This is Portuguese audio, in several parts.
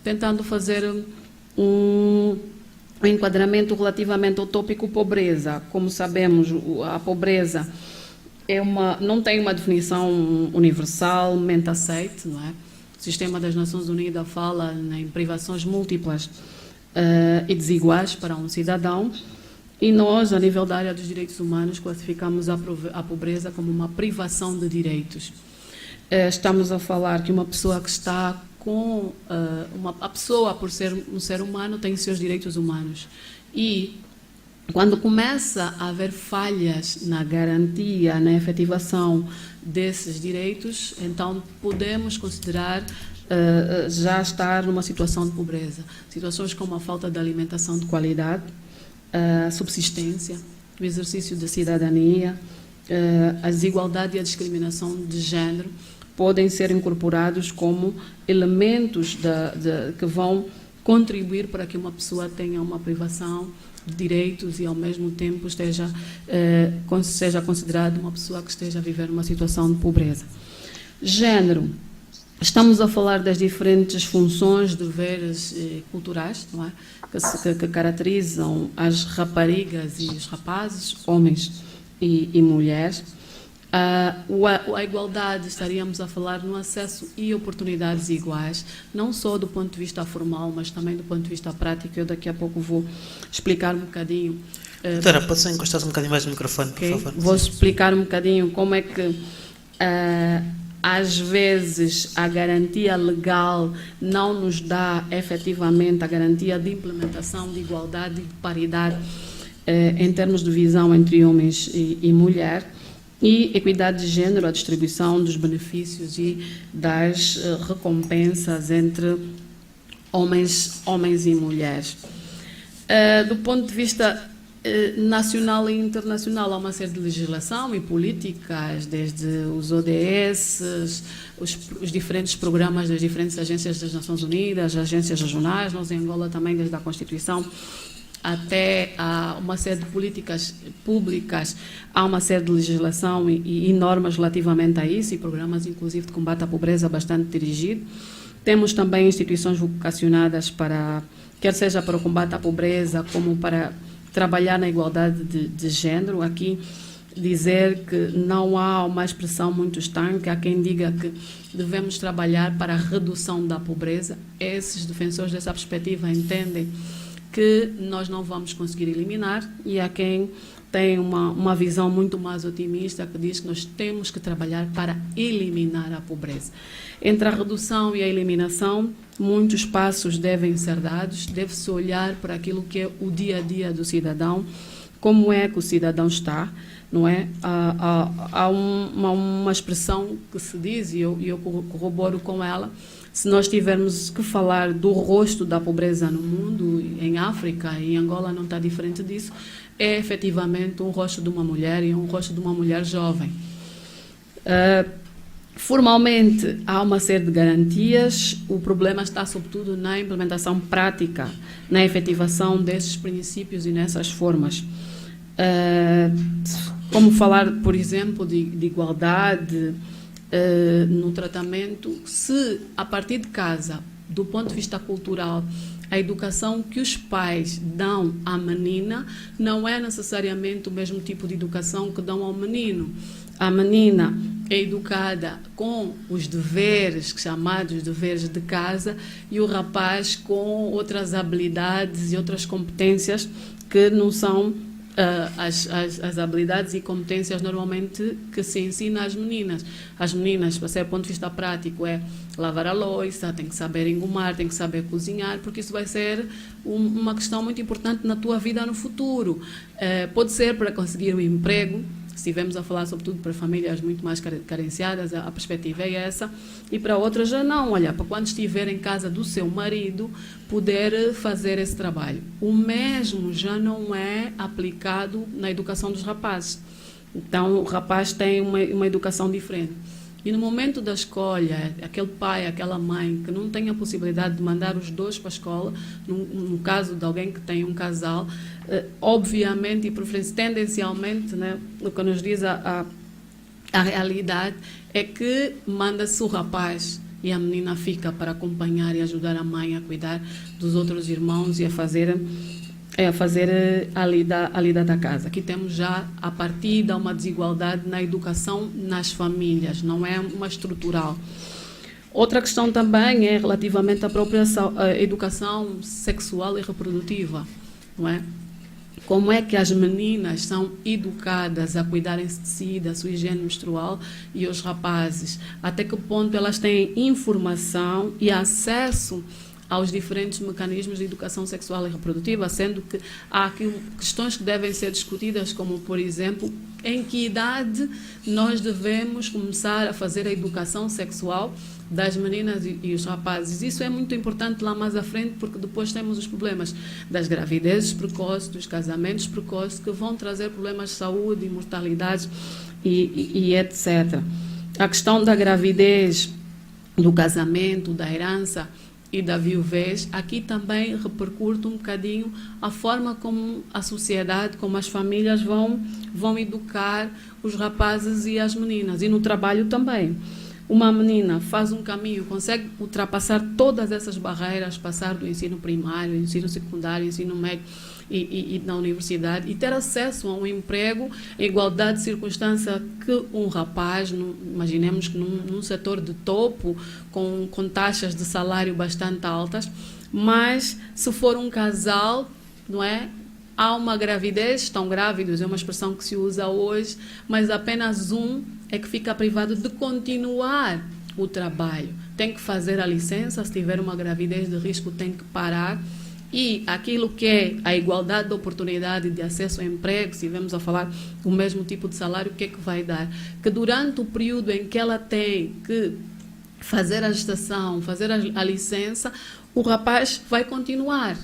tentando fazer um enquadramento relativamente ao tópico pobreza. Como sabemos, a pobreza não tem uma definição universalmente aceite, não é? O Sistema das Nações Unidas fala em privações múltiplas e desiguais para um cidadão, e nós, a nível da área dos direitos humanos, classificamos a pobreza como uma privação de direitos. Estamos a falar que uma pessoa que está a pessoa, por ser um ser humano, tem seus direitos humanos. E quando começa a haver falhas na garantia, na efetivação desses direitos, então podemos considerar já estar numa situação de pobreza. Situações como a falta de alimentação de qualidade, a subsistência, o exercício da cidadania, a desigualdade e a discriminação de género podem ser incorporados como elementos que vão contribuir para que uma pessoa tenha uma privação de direitos e, ao mesmo tempo, seja considerada uma pessoa que esteja a viver uma situação de pobreza. Gênero. Estamos a falar das diferentes funções, deveres culturais, não é? que caracterizam as raparigas e os rapazes, homens e mulheres. A igualdade, estaríamos a falar no acesso e oportunidades iguais, não só do ponto de vista formal, mas também do ponto de vista prático. Eu daqui a pouco vou explicar um bocadinho. Doutora, pode só encostar um bocadinho mais no microfone, por favor? Vou explicar um bocadinho como é que às vezes a garantia legal não nos dá efetivamente a garantia de implementação de igualdade e de paridade em termos de visão entre homens e mulher, e equidade de género, a distribuição dos benefícios e das recompensas entre homens e mulheres. Do ponto de vista nacional e internacional, há uma série de legislação e políticas, desde os ODS, os diferentes programas das diferentes agências das Nações Unidas, agências regionais. Nós em Angola também, desde a Constituição até uma série de políticas públicas, há uma série de legislação e normas relativamente a isso, e programas inclusive de combate à pobreza bastante dirigido. Temos também instituições vocacionadas quer seja para o combate à pobreza, como para trabalhar na igualdade de género. Aqui dizer que não há uma expressão muito estanque. Há quem diga que devemos trabalhar para a redução da pobreza. Esses defensores dessa perspectiva entendem que nós não vamos conseguir eliminar, e há quem tem uma visão muito mais otimista, que diz que nós temos que trabalhar para eliminar a pobreza. Entre a redução e a eliminação, muitos passos devem ser dados, deve-se olhar para aquilo que é o dia a dia do cidadão, como é que o cidadão está, não é? Há uma expressão que se diz, e eu corroboro com ela: se nós tivermos que falar do rosto da pobreza no mundo, em África e em Angola não está diferente disso, é efetivamente um rosto de uma mulher, e um rosto de uma mulher jovem. Formalmente, há uma série de garantias, o problema está sobretudo na implementação prática, na efetivação desses princípios e nessas formas. Como falar, por exemplo, de igualdade no tratamento, se a partir de casa, do ponto de vista cultural, a educação que os pais dão à menina não é necessariamente o mesmo tipo de educação que dão ao menino. A menina é educada com os deveres, chamados deveres de casa, e o rapaz com outras habilidades e outras competências que não são as habilidades e competências normalmente que se ensina às meninas. As meninas, para ser do ponto de vista prático, é lavar a louça, tem que saber engomar, tem que saber cozinhar, porque isso vai ser uma questão muito importante na tua vida no futuro. Pode ser para conseguir um emprego, se estivermos a falar sobretudo para famílias muito mais carenciadas, a perspectiva é essa, e para outras já não, olha, para quando estiver em casa do seu marido, poder fazer esse trabalho. O mesmo já não é aplicado na educação dos rapazes. Então, o rapaz tem uma educação diferente. E no momento da escolha, aquele pai, aquela mãe que não tem a possibilidade de mandar os dois para a escola, no caso de alguém que tem um casal, obviamente e tendencialmente, né, o que nos diz a realidade é que manda-se o rapaz e a menina fica para acompanhar e ajudar a mãe a cuidar dos outros irmãos e a fazer a lida da casa. Aqui temos já a partida uma desigualdade na educação nas famílias, não é uma estrutural. Outra questão também é relativamente à própria educação sexual e reprodutiva, não é? Como é que as meninas são educadas a cuidarem-se de si, da sua higiene menstrual, e os rapazes? Até que ponto elas têm informação e acesso aos diferentes mecanismos de educação sexual e reprodutiva, sendo que há aqui questões que devem ser discutidas, como, por exemplo, em que idade nós devemos começar a fazer a educação sexual das meninas e os rapazes. Isso é muito importante lá mais à frente, porque depois temos os problemas das gravidezes precoces, dos casamentos precoces, que vão trazer problemas de saúde, mortalidade e etc. A questão da gravidez, do casamento, da herança e da viuvez, aqui também repercute um bocadinho a forma como a sociedade, como as famílias vão educar os rapazes e as meninas. E no trabalho também. Uma menina faz um caminho, consegue ultrapassar todas essas barreiras, passar do ensino primário, ensino secundário, ensino médio e na universidade, e ter acesso a um emprego em igualdade de circunstância que um rapaz, imaginemos que num setor de topo, com taxas de salário bastante altas, mas se for um casal, não é? Há uma gravidez, estão grávidos, é uma expressão que se usa hoje, mas apenas um é que fica privado de continuar o trabalho. Tem que fazer a licença, se tiver uma gravidez de risco tem que parar, e aquilo que é a igualdade de oportunidade de acesso ao emprego, se vamos a falar o mesmo tipo de salário, o que é que vai dar? Que durante o período em que ela tem que fazer a gestação, fazer a licença, o rapaz vai continuar.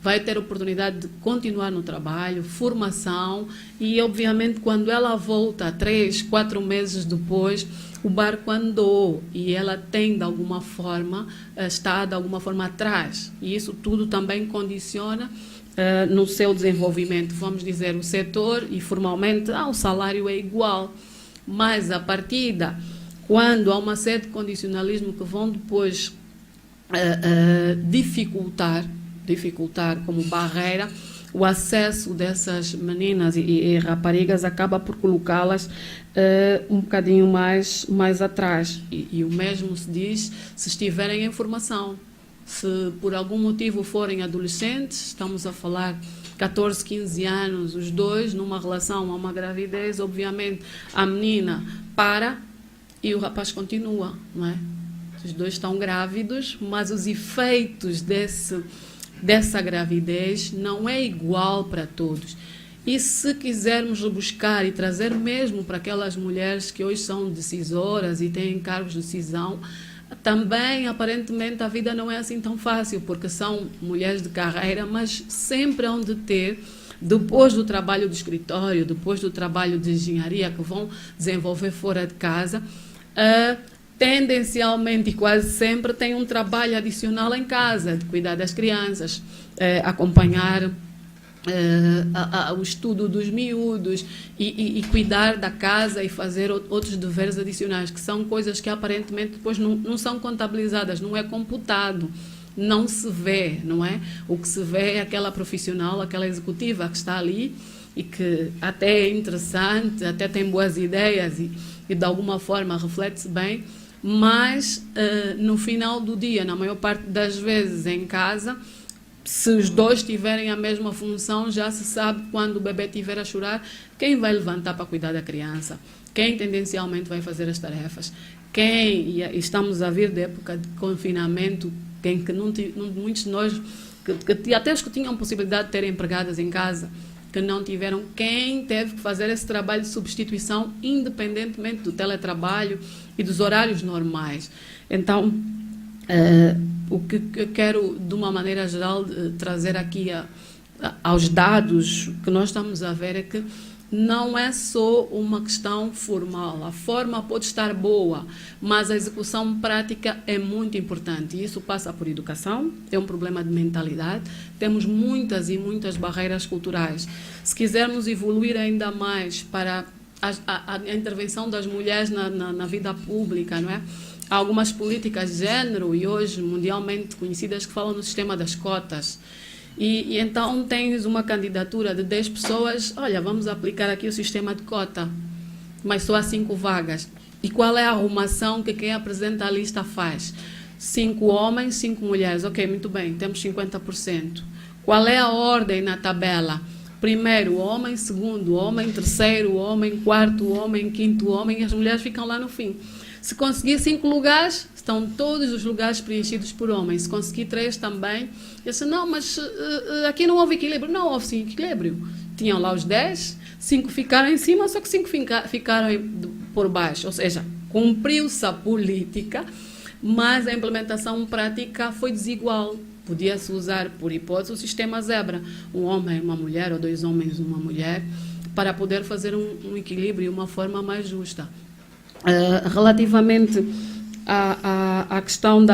Vai ter oportunidade de continuar no trabalho, formação, e obviamente quando ela volta 3, 4 meses depois, o barco andou e ela tem de alguma forma, está de alguma forma atrás, e isso tudo também condiciona no seu desenvolvimento. Vamos dizer, o setor, e formalmente o salário é igual, mas a partida, quando há uma série de condicionalismo que vão depois dificultar como barreira o acesso dessas meninas e raparigas, acaba por colocá-las um bocadinho mais atrás. E o mesmo se diz se estiverem em formação. Se por algum motivo forem adolescentes, estamos a falar 14, 15 anos, os dois numa relação, a uma gravidez, obviamente a menina para e o rapaz continua, não é? Os dois estão grávidos, mas os efeitos dessa gravidez não é igual para todos. E se quisermos buscar e trazer mesmo para aquelas mulheres que hoje são decisoras e têm cargos de decisão, também aparentemente a vida não é assim tão fácil, porque são mulheres de carreira, mas sempre hão de ter, depois do trabalho do escritório, depois do trabalho de engenharia que vão desenvolver fora de casa, tendencialmente e quase sempre tem um trabalho adicional em casa, de cuidar das crianças, acompanhar o estudo dos miúdos e cuidar da casa e fazer outros deveres adicionais, que são coisas que aparentemente depois não são contabilizadas, não é computado, não se vê, não é? O que se vê é aquela profissional, aquela executiva que está ali e que até é interessante, até tem boas ideias e de alguma forma reflete-se bem, mas no final do dia, na maior parte das vezes em casa, se os dois tiverem a mesma função, já se sabe quando o bebê estiver a chorar, quem vai levantar para cuidar da criança, quem tendencialmente vai fazer as tarefas, e estamos a vir da época de confinamento, em que muitos de nós, até os que tinham possibilidade de ter empregadas em casa, que não tiveram, quem teve que fazer esse trabalho de substituição, independentemente do teletrabalho e dos horários normais. Então, o que eu quero, de uma maneira geral, trazer aqui aos dados que nós estamos a ver é que não é só uma questão formal. A forma pode estar boa, mas a execução prática é muito importante. E isso passa por educação, é um problema de mentalidade. Temos muitas e muitas barreiras culturais. Se quisermos evoluir ainda mais para a intervenção das mulheres na vida pública, não é? há algumas políticas de género, e hoje mundialmente conhecidas, que falam no sistema das cotas. E então tens uma candidatura de 10 pessoas, olha, vamos aplicar aqui o sistema de cota, mas só há 5 vagas. E qual é a arrumação que quem apresenta a lista faz? 5 homens, 5 mulheres. Ok, muito bem, temos 50%. Qual é a ordem na tabela? Primeiro homem, segundo homem, terceiro homem, quarto homem, quinto homem, e as mulheres ficam lá no fim. Se conseguir 5 lugares, estão todos os lugares preenchidos por homens. Se conseguir 3 também. Eu disse, não, mas aqui não houve equilíbrio. Não houve sim equilíbrio. Tinham lá os 10, 5 ficaram em cima, só que 5 ficaram por baixo. Ou seja, cumpriu-se a política, mas a implementação prática foi desigual. Podia-se usar, por hipótese, o sistema zebra. Um homem, uma mulher, ou 2 homens, uma mulher, para poder fazer um equilíbrio de uma forma mais justa. Relativamente à questão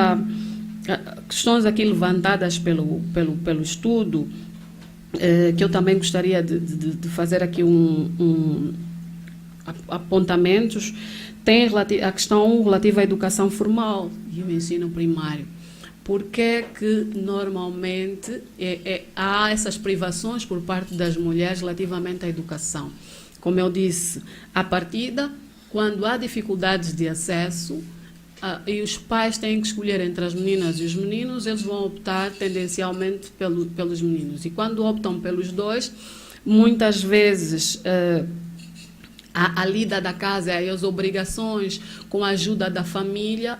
questões aqui levantadas pelo estudo, que eu também gostaria de fazer aqui apontamentos, tem a questão relativa à educação formal e o ensino primário. Porque é que normalmente há essas privações por parte das mulheres relativamente à educação? Como eu disse, à partida, quando há dificuldades de acesso e os pais têm que escolher entre as meninas e os meninos, eles vão optar tendencialmente pelos meninos. E quando optam pelos dois, muitas vezes a lida da casa e as obrigações com a ajuda da família,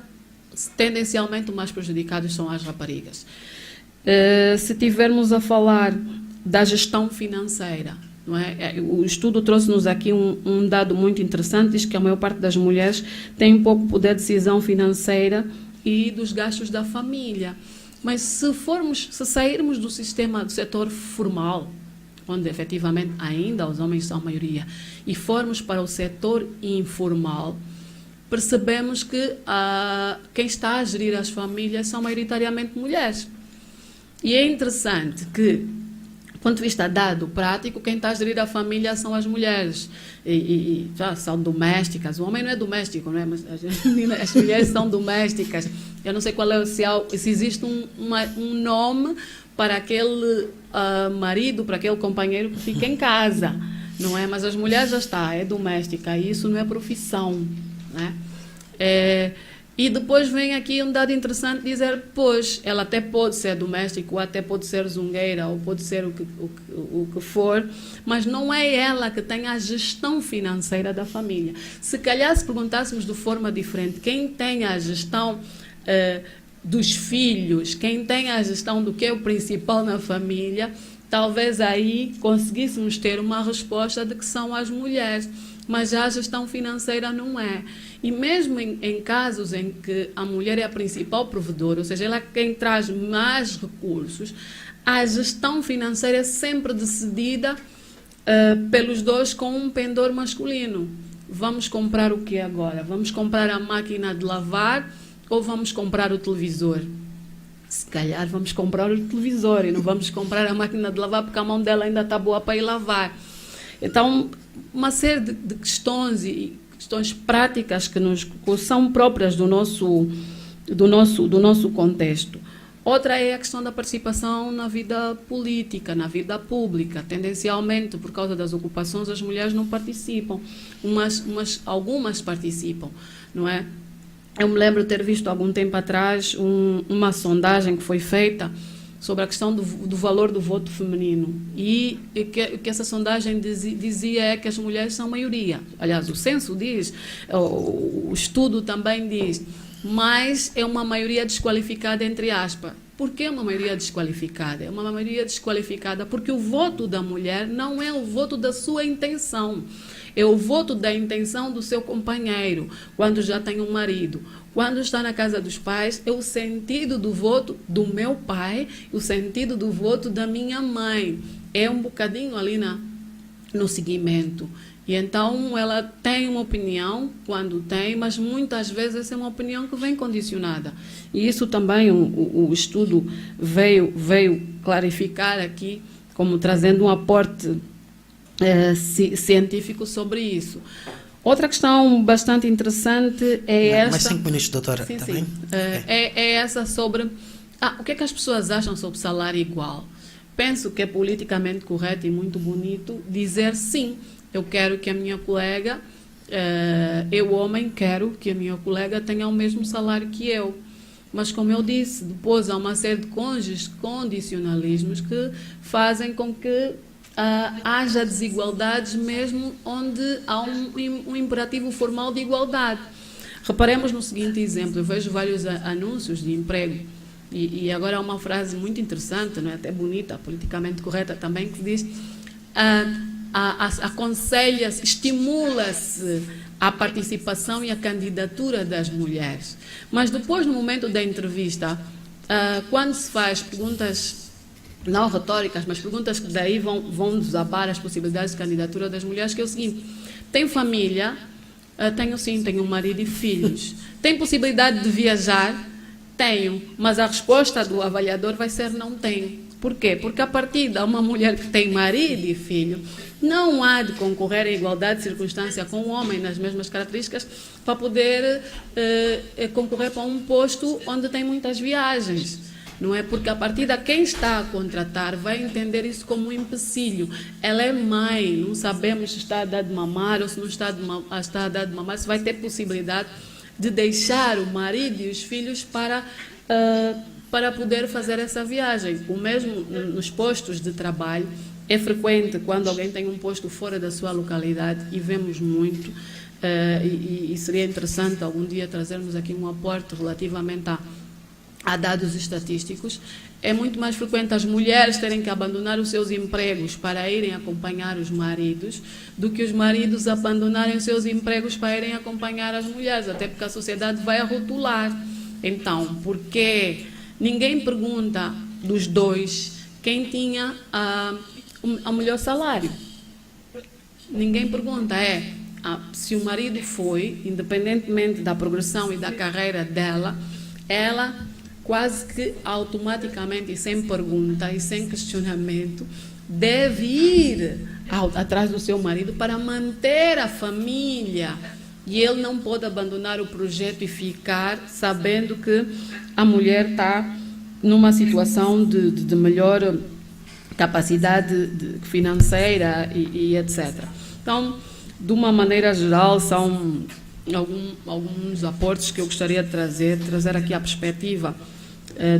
tendencialmente, os mais prejudicados são as raparigas. Se tivermos a falar da gestão financeira, não é? O estudo trouxe-nos aqui um dado muito interessante, diz que a maior parte das mulheres tem pouco poder de decisão financeira e dos gastos da família. Mas se sairmos do sistema do setor formal, onde efetivamente ainda os homens são a maioria, e formos para o setor informal, percebemos que quem está a gerir as famílias são maioritariamente mulheres. E é interessante que, do ponto de vista dado prático, quem está a gerir a família são as mulheres. E já são domésticas. O homem não é doméstico, não é? Mas as mulheres são domésticas. Eu não sei qual é se existe um nome para aquele marido, para aquele companheiro que fica em casa, não é? Mas as mulheres já está, é doméstica. E isso não é profissão. Né? E depois vem aqui um dado interessante dizer, pois, ela até pode ser doméstica, ou até pode ser zungueira, ou pode ser o que for, mas não é ela que tem a gestão financeira da família. Se calhar, se perguntássemos de forma diferente, quem tem a gestão dos filhos, quem tem a gestão do que é o principal na família, talvez aí conseguíssemos ter uma resposta de que são as mulheres. Mas já a gestão financeira não é. E mesmo em casos em que a mulher é a principal provedora, ou seja, ela é quem traz mais recursos, a gestão financeira é sempre decidida pelos dois com um pendor masculino. Vamos comprar o que agora? Vamos comprar a máquina de lavar ou vamos comprar o televisor? Se calhar vamos comprar o televisor e não vamos comprar a máquina de lavar porque a mão dela ainda está boa para ir lavar. Então, uma série de questões e questões práticas que são próprias do nosso contexto. Outra é a questão da participação na vida política, na vida pública. Tendencialmente, por causa das ocupações, as mulheres não participam, algumas participam, não é? Eu me lembro de ter visto há algum tempo atrás uma sondagem que foi feita sobre a questão do valor do voto feminino. E o que essa sondagem dizia é que as mulheres são maioria. Aliás, o censo diz, o estudo também diz, mas é uma maioria desqualificada, entre aspas. Por que uma maioria desqualificada? É uma maioria desqualificada porque o voto da mulher não é o voto da sua intenção. É o voto da intenção do seu companheiro, quando já tem um marido. Quando está na casa dos pais, é o sentido do voto do meu pai, o sentido do voto da minha mãe. É um bocadinho ali no seguimento. E então ela tem uma opinião, quando tem, mas muitas vezes essa é uma opinião que vem condicionada. E isso também o estudo veio clarificar aqui, como trazendo um aporte científico sobre isso. Outra questão bastante interessante é esta... Mais 5 minutos, doutora, sim, também. sim. É essa sobre... o que é que as pessoas acham sobre salário igual? Penso que é politicamente correto e muito bonito dizer sim, eu quero que a minha colega, eu homem, quero que a minha colega tenha o mesmo salário que eu. Mas, como eu disse, depois há uma série de condicionalismos que fazem com que haja desigualdades mesmo onde há um imperativo formal de igualdade. Reparemos no seguinte exemplo, eu vejo vários anúncios de emprego e agora há uma frase muito interessante, não é? Até bonita, politicamente correta também, que diz aconselha-se, estimula-se a participação e a candidatura das mulheres. Mas depois, no momento da entrevista, quando se faz perguntas não retóricas, mas perguntas que daí vão desabrar as possibilidades de candidatura das mulheres, que é o seguinte: tem família? Tenho sim, tenho um marido e filhos. Tem possibilidade de viajar? Tenho, mas a resposta do avaliador vai ser não tenho. Por quê? Porque a partir de uma mulher que tem marido e filho, não há de concorrer em igualdade de circunstância com o homem nas mesmas características para poder concorrer para um posto onde tem muitas viagens. Não é? Porque a partir de quem está a contratar vai entender isso como um empecilho. Ela é mãe, não sabemos se está a dar de mamar ou se não está a dar de mamar, se vai ter possibilidade de deixar o marido e os filhos para poder fazer essa viagem. O mesmo nos postos de trabalho. É frequente quando alguém tem um posto fora da sua localidade, e vemos muito, e seria interessante algum dia trazermos aqui um aporte relativamente a dados estatísticos. É muito mais frequente as mulheres terem que abandonar os seus empregos para irem acompanhar os maridos do que os maridos abandonarem os seus empregos para irem acompanhar as mulheres, até porque a sociedade vai a rotular. Então, porque ninguém pergunta dos dois quem tinha o melhor salário. Ninguém pergunta, se o marido foi, independentemente da progressão e da carreira dela, ela quase que automaticamente e sem pergunta e sem questionamento deve ir atrás do seu marido para manter a família. E ele não pode abandonar o projeto e ficar sabendo que a mulher está numa situação de melhor capacidade financeira e etc. Então, de uma maneira geral, são alguns aportes que eu gostaria de trazer aqui a perspectiva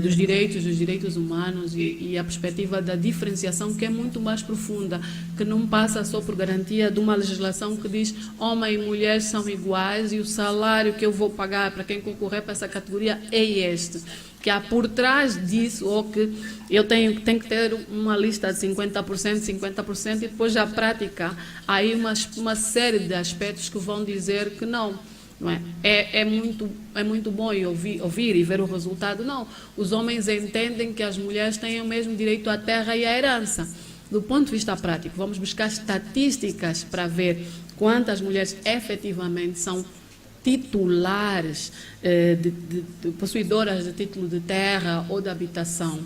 dos direitos humanos e a perspectiva da diferenciação, que é muito mais profunda, que não passa só por garantia de uma legislação que diz homem e mulher são iguais e o salário que eu vou pagar para quem concorrer para essa categoria é este. Que há por trás disso, ou que eu tenho que ter uma lista de 50%, e depois a prática, há aí uma série de aspectos que vão dizer que não é? É muito bom ouvir e ver o resultado. Não, os homens entendem que as mulheres têm o mesmo direito à terra e à herança. Do ponto de vista prático, vamos buscar estatísticas para ver quantas mulheres efetivamente são titulares, possuidoras de título de terra ou de habitação.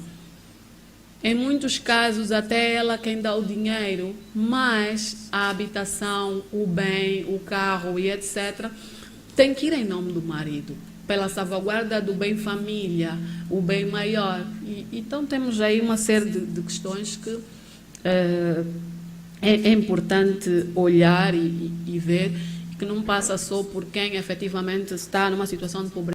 Em muitos casos, até ela quem dá o dinheiro, mas a habitação, o bem, o carro e etc., tem que ir em nome do marido, pela salvaguarda do bem família, o bem maior. Então temos aí uma série de questões que é importante olhar e ver, que não passa só por quem efetivamente está numa situação de pobreza.